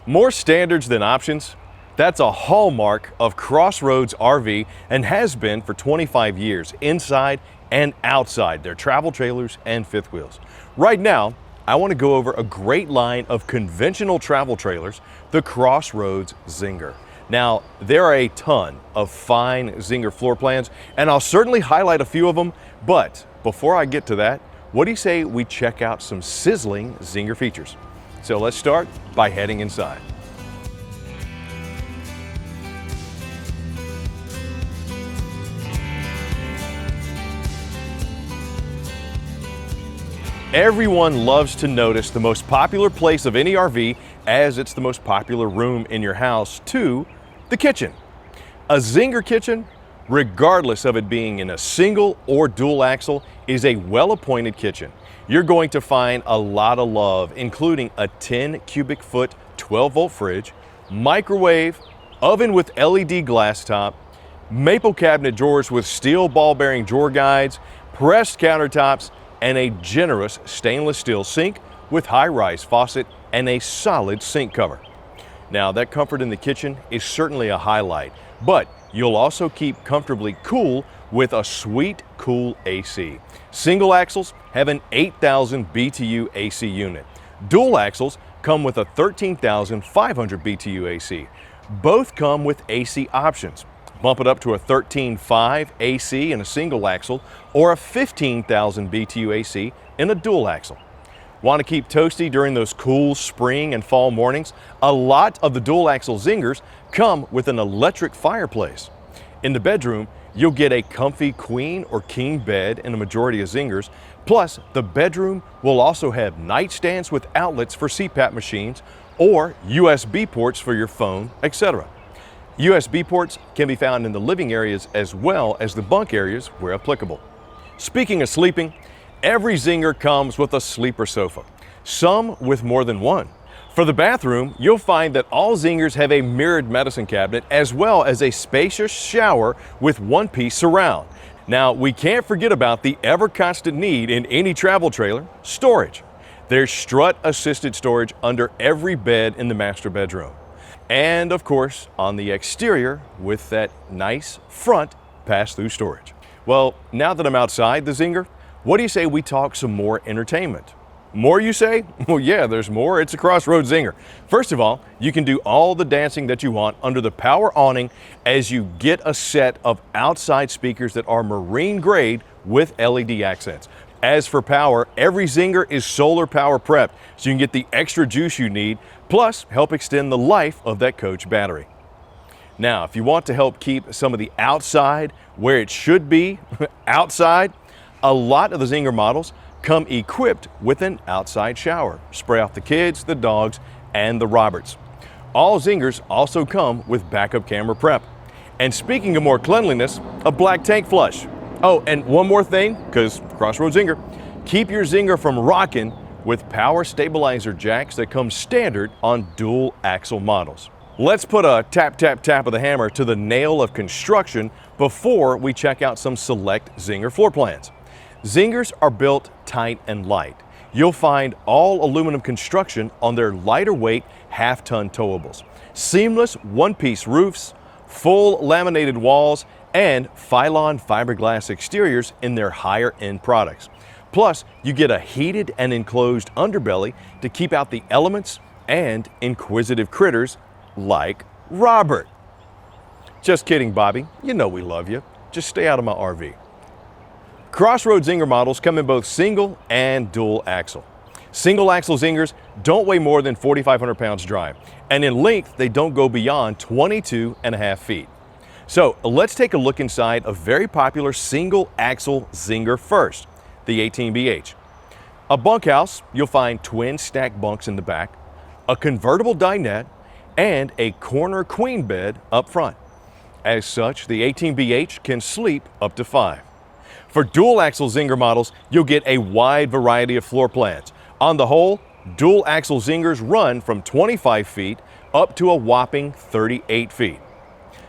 More standards than options? That's a hallmark of Crossroads RV and has been for 25 years inside and outside their travel trailers and fifth wheels. Right now, I want to go over a great line of conventional travel trailers, the Crossroads Zinger. Now, there are a ton of fine Zinger floor plans, and I'll certainly highlight a few of them, but before I get to that, what do you say we check out some sizzling Zinger features? So let's start by heading inside. Everyone loves to notice the most popular place of any RV, as it's the most popular room in your house, too, the kitchen. A Zinger kitchen, regardless of it being in a single or dual axle, is a well-appointed kitchen. You're going to find a lot of love, including a 10 cubic foot 12-volt fridge, microwave, oven with LED glass top, maple cabinet drawers with steel ball bearing drawer guides, pressed countertops, and a generous stainless steel sink with high-rise faucet and a solid sink cover. Now, that comfort in the kitchen is certainly a highlight, but you'll also keep comfortably cool with a sweet, cool AC. Single axles have an 8,000 BTU AC unit. Dual axles come with a 13,500 BTU AC. Both come with AC options. Bump it up to a 13.5 AC in a single axle or a 15,000 BTU AC in a dual axle. Want to keep toasty during those cool spring and fall mornings? A lot of the dual axle Zingers come with an electric fireplace. In the bedroom, you'll get a comfy queen or king bed in a majority of Zingers. Plus, the bedroom will also have nightstands with outlets for CPAP machines or USB ports for your phone, etc. USB ports can be found in the living areas as well as the bunk areas where applicable. Speaking of sleeping, every Zinger comes with a sleeper sofa, some with more than one. For the bathroom, you'll find that all Zingers have a mirrored medicine cabinet as well as a spacious shower with one-piece surround. Now, we can't forget about the ever-constant need in any travel trailer, storage. There's strut-assisted storage under every bed in the master bedroom. And of course, on the exterior with that nice front pass-through storage. Well, now that I'm outside the Zinger, what do you say we talk some more entertainment? More, you say? Well, yeah, there's more. It's a Crossroads Zinger. First of all, you can do all the dancing that you want under the power awning as you get a set of outside speakers that are marine grade with LED accents. As for power, every Zinger is solar power prepped, so you can get the extra juice you need, plus help extend the life of that coach battery. Now, if you want to help keep some of the outside where it should be, outside, a lot of the Zinger models come equipped with an outside shower. Spray off the kids, the dogs, and the Roberts. All Zingers also come with backup camera prep. And speaking of more cleanliness, a black tank flush. Oh, and one more thing, because Crossroads Zinger, keep your Zinger from rocking with power stabilizer jacks that come standard on dual axle models. Let's put a tap, tap, tap of the hammer to the nail of construction before we check out some select Zinger floor plans. Zingers are built tight and light. You'll find all aluminum construction on their lighter weight half-ton towables. Seamless one-piece roofs, full laminated walls, and Phylon fiberglass exteriors in their higher-end products. Plus, you get a heated and enclosed underbelly to keep out the elements and inquisitive critters like Robert. Just kidding, Bobby. You know we love you. Just stay out of my RV. Crossroads Zinger models come in both single and dual axle. Single axle Zingers don't weigh more than 4,500 pounds dry, and in length, they don't go beyond 22.5 feet. So let's take a look inside a very popular single axle Zinger first, the 18BH. A bunkhouse, you'll find twin stack bunks in the back, a convertible dinette, and a corner queen bed up front. As such, the 18BH can sleep up to 5. For dual axle Zinger models, you'll get a wide variety of floor plans. On the whole, dual axle Zingers run from 25 feet up to a whopping 38 feet.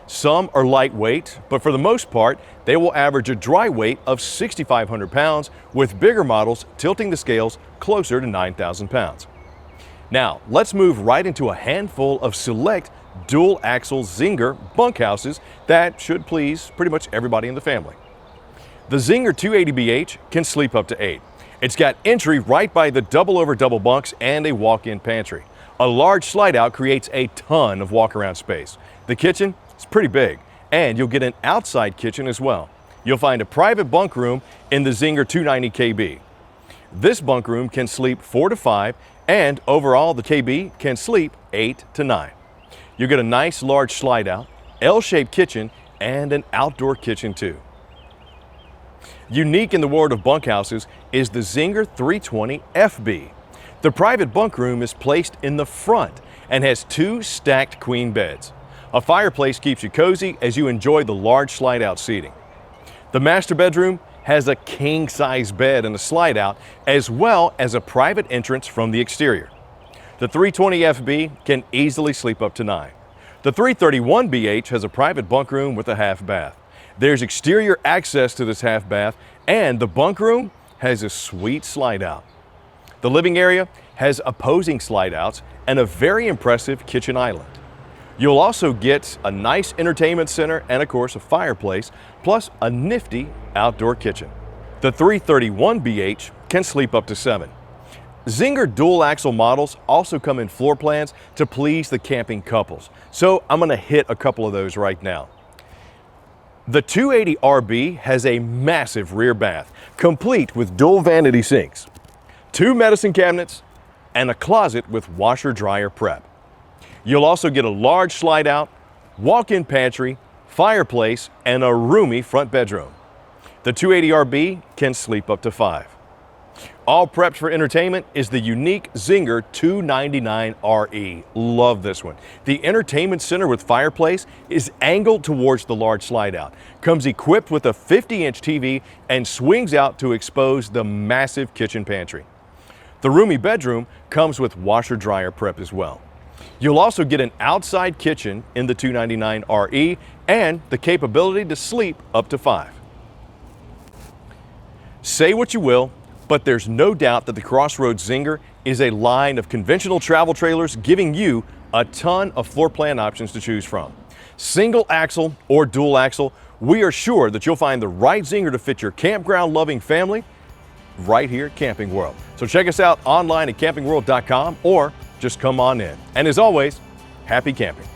Some are lightweight, but for the most part, they will average a dry weight of 6,500 pounds, with bigger models tilting the scales closer to 9,000 pounds. Now, let's move right into a handful of select dual axle Zinger bunkhouses that should please pretty much everybody in the family. The Zinger 280BH can sleep up to 8. It's got entry right by the double over double bunks and a walk-in pantry. A large slide out creates a ton of walk-around space. The kitchen is pretty big, and you'll get an outside kitchen as well. You'll find a private bunk room in the Zinger 290KB. This bunk room can sleep 4 to 5, and overall the KB can sleep 8 to 9. You'll get a nice large slide out, L-shaped kitchen, and an outdoor kitchen too. Unique in the world of bunkhouses is the Zinger 320FB. The private bunk room is placed in the front and has 2 stacked queen beds. A fireplace keeps you cozy as you enjoy the large slide-out seating. The master bedroom has a king-size bed and a slide-out, as well as a private entrance from the exterior. The 320FB can easily sleep up to 9. The 331BH has a private bunk room with a half bath. There's exterior access to this half bath, and the bunk room has a sweet slide out. The living area has opposing slide outs and a very impressive kitchen island. You'll also get a nice entertainment center and of course a fireplace, plus a nifty outdoor kitchen. The 331BH can sleep up to 7. Zinger dual axle models also come in floor plans to please the camping couples, so I'm going to hit a couple of those right now. The 280RB has a massive rear bath, complete with dual vanity sinks, 2 medicine cabinets, and a closet with washer-dryer prep. You'll also get a large slide-out, walk-in pantry, fireplace, and a roomy front bedroom. The 280RB can sleep up to 5. All prepped for entertainment is the unique Zinger 299RE. Love this one. The entertainment center with fireplace is angled towards the large slide out. Comes equipped with a 50-inch TV and swings out to expose the massive kitchen pantry. The roomy bedroom comes with washer-dryer prep as well. You'll also get an outside kitchen in the 299RE and the capability to sleep up to 5. Say what you will, but there's no doubt that the Crossroads Zinger is a line of conventional travel trailers giving you a ton of floor plan options to choose from. Single axle or dual axle, we are sure that you'll find the right Zinger to fit your campground loving family right here at Camping World. So check us out online at campingworld.com or just come on in. And as always, happy camping.